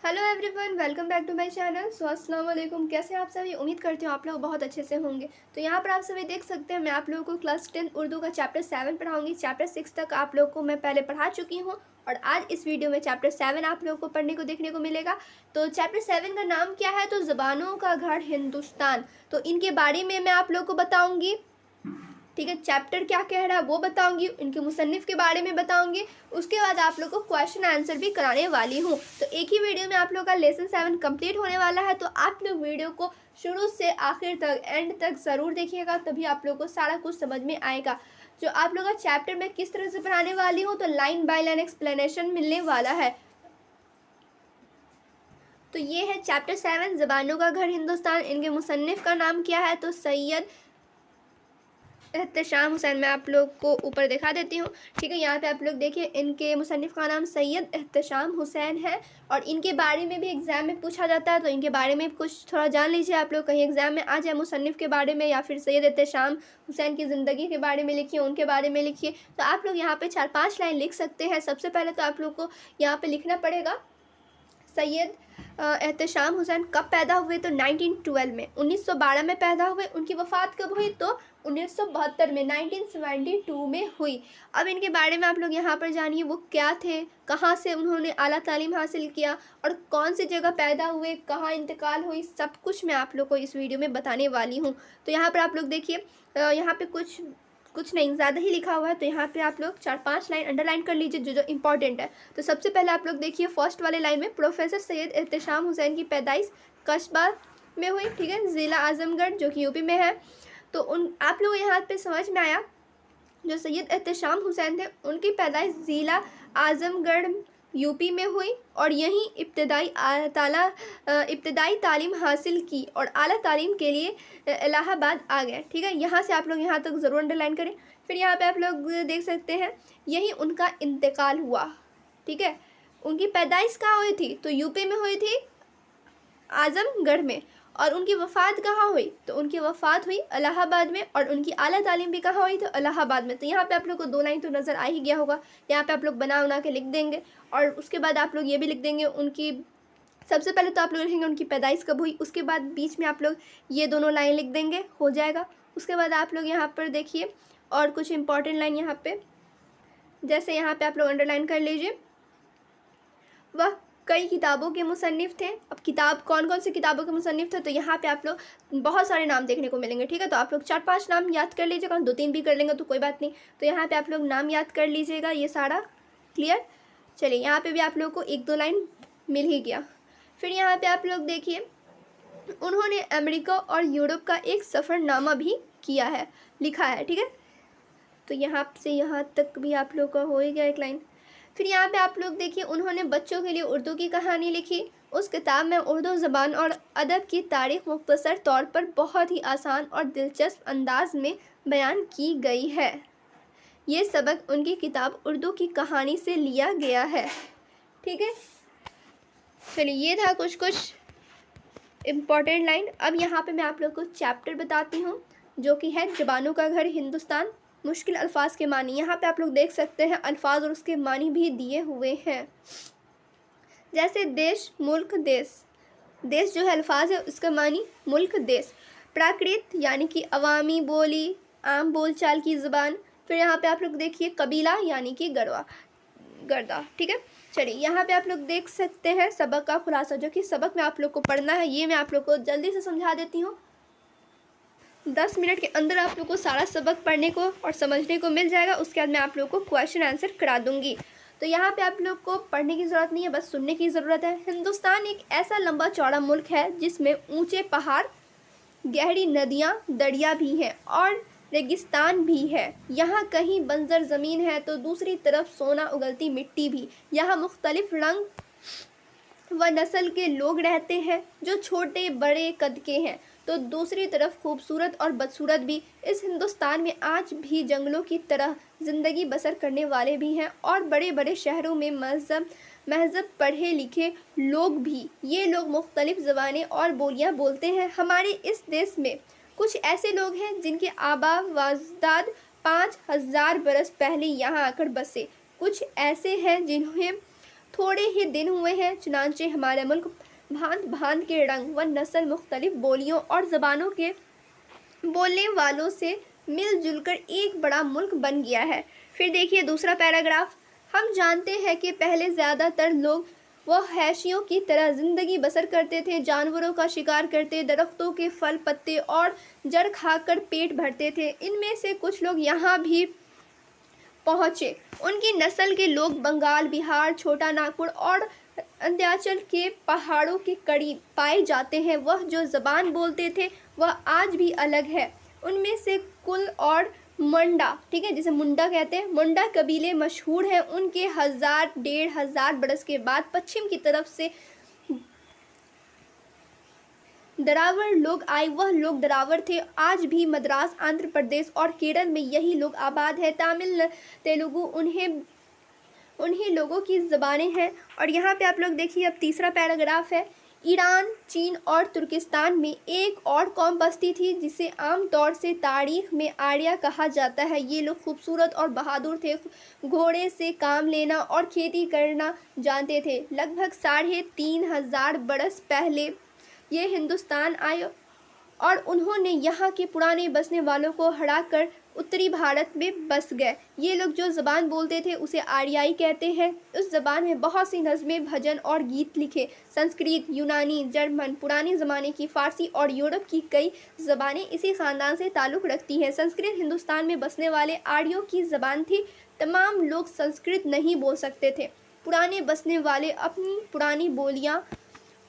Hello everyone, welcome back to my channel. अस्सलाम वालेकुम। कैसे हैं आप सभी? उम्मीद करती हूँ आप लोग बहुत अच्छे से होंगे। तो यहाँ पर आप सभी देख सकते हैं, मैं आप लोगों को क्लास 10 उर्दू का चैप्टर 7 पढ़ाऊंगी। चैप्टर 6 तक आप लोग को मैं पहले पढ़ा चुकी हूँ और आज इस वीडियो में चैप्टर 7 आप लोगों को पढ़ने को देखने को मिलेगा। तो चैप्टर 7 का नाम क्या है? तो ज़बानों का घर हिंदुस्तान। तो इनके बारे में मैं आप लोग को बताऊँगी। ठीक है, चैप्टर क्या कह रहा है वो बताऊंगी, इनके मुसन्निफ के बारे में बताऊंगी। उसके बाद आप लोग को क्वेश्चन आंसर भी कराने वाली हूँ। तो एक ही वीडियो में आप लोग का लेसन 7 कंप्लीट होने वाला है। तो आप लोग वीडियो को शुरू से आखिर तक, एंड तक ज़रूर देखिएगा, तभी आप लोग को सारा कुछ समझ में आएगा। जो आप लोग का चैप्टर में किस तरह से पढ़ाने वाली हूँ, तो लाइन बाय लाइन एक्सप्लेनेशन मिलने वाला है। तो ये है चैप्टर 7, ज़बानों का घर हिंदुस्तान। इनके मुसन्निफ का नाम क्या है? तो सैयद एहतशाम हुसैन। मैं आप लोग को ऊपर दिखा देती हूँ। ठीक है, यहाँ पे आप लोग देखिए, इनके मुसन्निफ़ का नाम सैयद एहतशाम हुसैन है और इनके बारे में भी एग्ज़ाम में पूछा जाता है। तो इनके बारे में कुछ थोड़ा जान लीजिए आप लोग, कहीं एग्ज़ाम में आ जाए मुसन्निफ़ के बारे में या फिर सैयद एहतशाम हुसैन की ज़िंदगी के बारे में लिखिए, उनके बारे में लिखिए। तो आप लोग यहाँ पर 4-5 लाइन लिख सकते हैं। सबसे पहले तो आप लोग को यहाँ पर लिखना पड़ेगा, सैयद एहतशाम हुसैन कब पैदा हुए? तो 1912 में, 1912 में पैदा हुए। उनकी वफ़ात कब हुई? तो 1972 में, 1972 में हुई। अब इनके बारे में आप लोग यहाँ पर जानिए, वो क्या थे, कहाँ से उन्होंने आला तालीम हासिल किया और कौन सी जगह पैदा हुए, कहाँ इंतकाल हुई, सब कुछ मैं आप लोग को इस वीडियो में बताने वाली हूँ। तो यहाँ पर आप लोग देखिए, यहाँ पे कुछ नहीं, ज़्यादा ही लिखा हुआ है। तो यहाँ पे आप लोग 4-5 लाइन अंडरलाइन कर लीजिए जो जो इम्पॉर्टेंट है। तो सबसे पहले आप लोग देखिए, फर्स्ट वाले लाइन में प्रोफेसर सैयद एहतशाम हुसैन की पैदाइश कस्बा में हुई। ठीक है, ज़िला आज़मगढ़ जो कि यूपी में है। तो उन आप लोग यहाँ पे समझ में आया, जो सैयद एहतशाम हुसैन थे उनकी पैदाइश ज़िला आज़मगढ़ यूपी में हुई और यहीं इब्तदाई तालीम हासिल की और आला तालीम के लिए इलाहाबाद आ गए। ठीक है, यहाँ से आप लोग यहाँ तक ज़रूर अंडरलाइन करें। फिर यहाँ पे आप लोग देख सकते हैं, यहीं उनका इंतकाल हुआ। ठीक है, उनकी पैदाइश कहाँ हुई थी? तो यूपी में हुई थी, आज़मगढ़ में। और उनकी वफ़ात कहाँ हुई? तो उनकी वफ़ात हुई इलाहाबाद में और उनकी आला तालीम भी कहाँ हुई? तो इलाहाबाद में। तो यहाँ पे आप लोग को 2 लाइन तो नज़र आ ही गया होगा। यहाँ पे आप लोग बना उना के लिख देंगे और उसके बाद आप लोग ये भी लिख देंगे, उनकी सबसे पहले तो आप लोग लिखेंगे उनकी पैदाइश कब हुई, उसके बाद बीच में आप लोग ये दोनों लाइन लिख देंगे, हो जाएगा। उसके बाद आप लोग यहाँ पर देखिए और कुछ इंपॉर्टेंट लाइन यहाँ पे, जैसे यहाँ पे आप लोग अंडरलाइन कर लीजिए, वह कई किताबों के मुसन्निफ़ थे। अब किताब कौन कौन सी किताबों के मुसन्निफ़ थे? तो यहाँ पे आप लोग बहुत सारे नाम देखने को मिलेंगे। ठीक है, तो आप लोग 4-5 नाम याद कर लीजिएगा, 2-3 भी कर लेंगे तो कोई बात नहीं। तो यहाँ पे आप लोग नाम याद कर लीजिएगा, ये सारा क्लियर। चलिए, यहाँ पे भी आप लोग को 1-2 लाइन मिल ही गया। फिर यहाँ पे आप लोग देखिए, उन्होंने अमेरिका और यूरोप का एक सफ़रनामा भी किया है, लिखा है। ठीक है, तो यहाँ से यहाँ तक भी आप लोग का हो ही गया एक लाइन। फिर यहाँ पे आप लोग देखिए, उन्होंने बच्चों के लिए उर्दू की कहानी लिखी। उस किताब में उर्दू ज़बान और अदब की तारीख़ मुख्तसर तौर पर बहुत ही आसान और दिलचस्प अंदाज में बयान की गई है। ये सबक उनकी किताब उर्दू की कहानी से लिया गया है। ठीक है, चलिए, ये था कुछ इम्पॉर्टेंट लाइन। अब यहाँ पे मैं आप लोग को चैप्टर बताती हूँ, जो कि है ज़बानों का घर हिंदुस्तान, मुश्किल अल्फाज के मानी। यहाँ पे आप लोग देख सकते हैं अल्फाज और उसके मानी भी दिए हुए हैं, जैसे देश, मुल्क, देश। देश जो है अल्फाज है, उसका मानी मुल्क, देश। प्राकृत यानी कि अवामी बोली, आम बोलचाल की ज़बान। फिर यहाँ पे आप लोग देखिए कबीला यानी कि गर्दा। ठीक है, चलिए, यहाँ पे आप लोग देख सकते हैं सबक का खुलासा, जो कि सबक में आप लोग को पढ़ना है। ये मैं आप लोग को जल्दी से समझा देती हूँ। 10 मिनट के अंदर आप लोग को सारा सबक पढ़ने को और समझने को मिल जाएगा। उसके बाद मैं आप लोग को क्वेश्चन आंसर करा दूंगी। तो यहाँ पे आप लोग को पढ़ने की ज़रूरत नहीं है, बस सुनने की ज़रूरत है। हिंदुस्तान एक ऐसा लंबा चौड़ा मुल्क है जिसमें ऊंचे पहाड़, गहरी नदियाँ, दरिया भी हैं और रेगिस्तान भी है। यहाँ कहीं बंजर ज़मीन है तो दूसरी तरफ सोना उगलती मिट्टी भी। यहाँ मुख्तलिफ़ रंग व नस्ल के लोग रहते हैं, जो छोटे बड़े कद के हैं तो दूसरी तरफ खूबसूरत और बदसूरत भी। इस हिंदुस्तान में आज भी जंगलों की तरह ज़िंदगी बसर करने वाले भी हैं और बड़े बड़े शहरों में महज़ब पढ़े लिखे लोग भी। ये लोग मुख्तलिफ़ ज़बानें और बोलियां बोलते हैं। हमारे इस देश में कुछ ऐसे लोग हैं जिनके आबा व अजदाद 5000 बरस पहले यहाँ आकर बसे। कुछ ऐसे हैं जिन्हें थोड़े ही दिन हुए हैं, चुनांचे हमारा मुल्क भांत भांत के रंग व नस्ल मुख्तलिफ बोलियों और ज़बानों के बोलने वालों से मिलजुल कर एक बड़ा मुल्क बन गया है। फिर देखिए दूसरा पैराग्राफ, हम जानते हैं कि पहले ज़्यादातर लोग वह हैशियों की तरह ज़िंदगी बसर करते थे, जानवरों का शिकार करते, दरख्तों के फल पत्ते और जड़ खाकर पेट भरते थे। इनमें से कुछ लोग यहाँ भी पहुँचे। उनकी नस्ल के लोग बंगाल, बिहार, छोटा नागपुर और अंत्याचल के पहाड़ों के करीब पाए जाते हैं। वह जो ज़बान बोलते थे वह आज भी अलग है। उनमें से कुल और मुंडा, ठीक है, जिसे मुंडा कहते हैं, मुंडा कबीले मशहूर हैं। उनके 1000-1500 बरस के बाद पश्चिम की तरफ से दरावर लोग आए। वह लोग दरावर थे। आज भी मद्रास, आंध्र प्रदेश और केरल में यही लोग आबाद है। तमिल, तेलुगु उन्हीं लोगों की ज़बानें हैं। और यहाँ पे आप लोग देखिए अब तीसरा पैराग्राफ है, ईरान, चीन और तुर्किस्तान में एक और कौम बसती थी जिसे आम तौर से तारीख में आर्या कहा जाता है। ये लोग खूबसूरत और बहादुर थे, घोड़े से काम लेना और खेती करना जानते थे। लगभग 3500 बरस पहले ये हिंदुस्तान आए और उन्होंने यहाँ के पुराने बसने वालों को हराकर उत्तरी भारत में बस गए। ये लोग जो ज़बान बोलते थे उसे आर्याई कहते हैं। उस ज़बान में बहुत सी नज़में, भजन और गीत लिखे। संस्कृत, यूनानी, जर्मन, पुराने ज़माने की फ़ारसी और यूरोप की कई ज़बानें इसी ख़ानदान से ताल्लुक़ रखती हैं। संस्कृत हिंदुस्तान में बसने वाले आर्यों की ज़बान थी। तमाम लोग संस्कृत नहीं बोल सकते थे। पुराने बसने वाले अपनी पुरानी बोलियाँ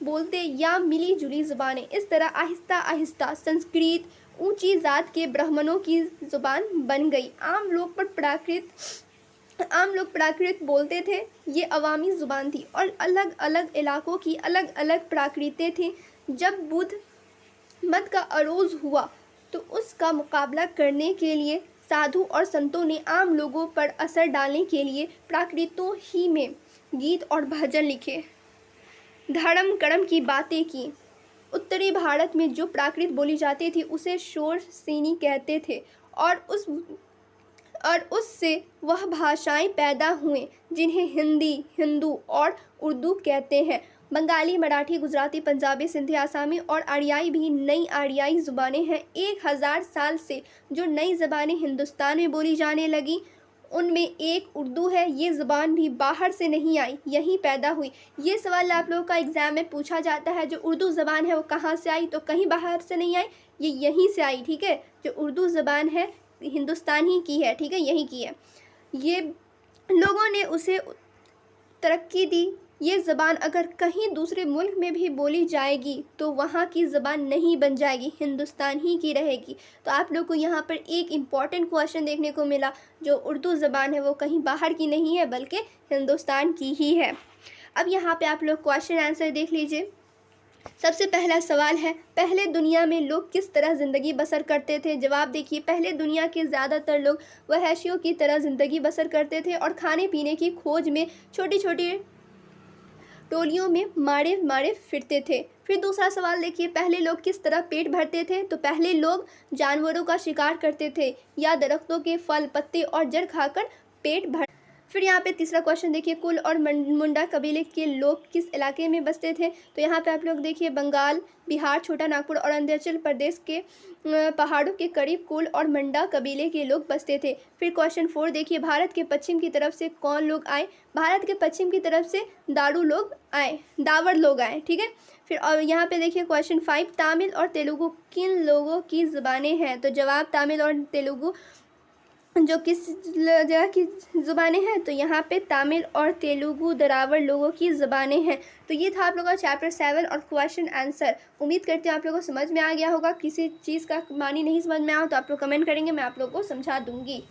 बोलते या मिली जुली ज़बानें। इस तरह आहिस्ता आहिस्ता संस्कृत ऊंची जात के ब्राह्मणों की ज़ुबान बन गई। आम लोग प्राकृत बोलते थे। ये अवामी ज़ुबान थी और अलग अलग इलाकों की अलग अलग प्राकृतें थीं। जब बुद्ध मत का अरोज हुआ तो उसका मुकाबला करने के लिए साधु और संतों ने आम लोगों पर असर डालने के लिए प्राकृतों ही में गीत और भजन लिखे, धर्म कर्म की बातें की। उत्तरी भारत में जो प्राकृत बोली जाती थी उसे शोर सेनी कहते थे और उससे वह भाषाएं पैदा हुए जिन्हें हिंदी, हिंदू और उर्दू कहते हैं। बंगाली, मराठी, गुजराती, पंजाबी, सिंधी, आसामी और आर्याई भी नई आर्याई ज़ुबानें हैं। 1000 साल से जो नई ज़बानें हिंदुस्तान में बोली जाने लगी उनमें एक उर्दू है। ये ज़ुबान भी बाहर से नहीं आई, यहीं पैदा हुई। ये सवाल आप लोगों का एग्ज़ाम में पूछा जाता है, जो उर्दू ज़बान है वो कहाँ से आई, तो कहीं बाहर से नहीं आई, ये यहीं से आई। ठीक है, जो उर्दू ज़बान है हिंदुस्तान ही की है, ठीक है, यहीं की है। ये लोगों ने उसे तरक्की दी। ये ज़बान अगर कहीं दूसरे मुल्क में भी बोली जाएगी तो वहाँ की ज़बान नहीं बन जाएगी, हिंदुस्तान ही की रहेगी। तो आप लोग को यहाँ पर एक इम्पॉर्टेंट क्वेश्चन देखने को मिला, जो उर्दू ज़बान है वो कहीं बाहर की नहीं है बल्कि हिंदुस्तान की ही है। अब यहाँ पे आप लोग क्वेश्चन आंसर देख लीजिए। सबसे पहला सवाल है, पहले दुनिया में लोग किस तरह ज़िंदगी बसर करते थे। जवाब देखिए, पहले दुनिया के ज़्यादातर लोग वहशियों की तरह ज़िंदगी बसर करते थे और खाने पीने की खोज में छोटी छोटी टोलियों में मारे मारे फिरते थे। फिर दूसरा सवाल देखिए, पहले लोग किस तरह पेट भरते थे। तो पहले लोग जानवरों का शिकार करते थे या दरख्तों के फल पत्ते और जड़ खाकर पेट भर। फिर यहाँ पे तीसरा क्वेश्चन देखिए, कुल और मुंडा कबीले के लोग किस इलाके में बसते थे। तो यहाँ पे आप लोग देखिए, बंगाल, बिहार, छोटा नागपुर और अरुणाचल प्रदेश के पहाड़ों के करीब कुल और मुंडा कबीले के लोग बसते थे। फिर क्वेश्चन 4 देखिए, भारत के पश्चिम की तरफ से कौन लोग आए। भारत के पश्चिम की तरफ से दावर लोग आए, ठीक है। फिर और यहाँ पे देखिए क्वेश्चन 5, तमिल और तेलुगु किन लोगों की ज़ुबानें हैं। तो जवाब, तमिल और तेलुगु जो किस जगह की ज़ुबानें हैं। तो यहाँ पे तमिल और तेलुगु दरावर लोगों की ज़ुबानें हैं। तो ये था आप लोगों का चैप्टर 7 और क्वेश्चन आंसर। उम्मीद करते हैं आप लोगों को समझ में आ गया होगा। किसी चीज़ का मानी नहीं समझ में आया तो आप लोग कमेंट करेंगे, मैं आप लोगों को समझा दूँगी।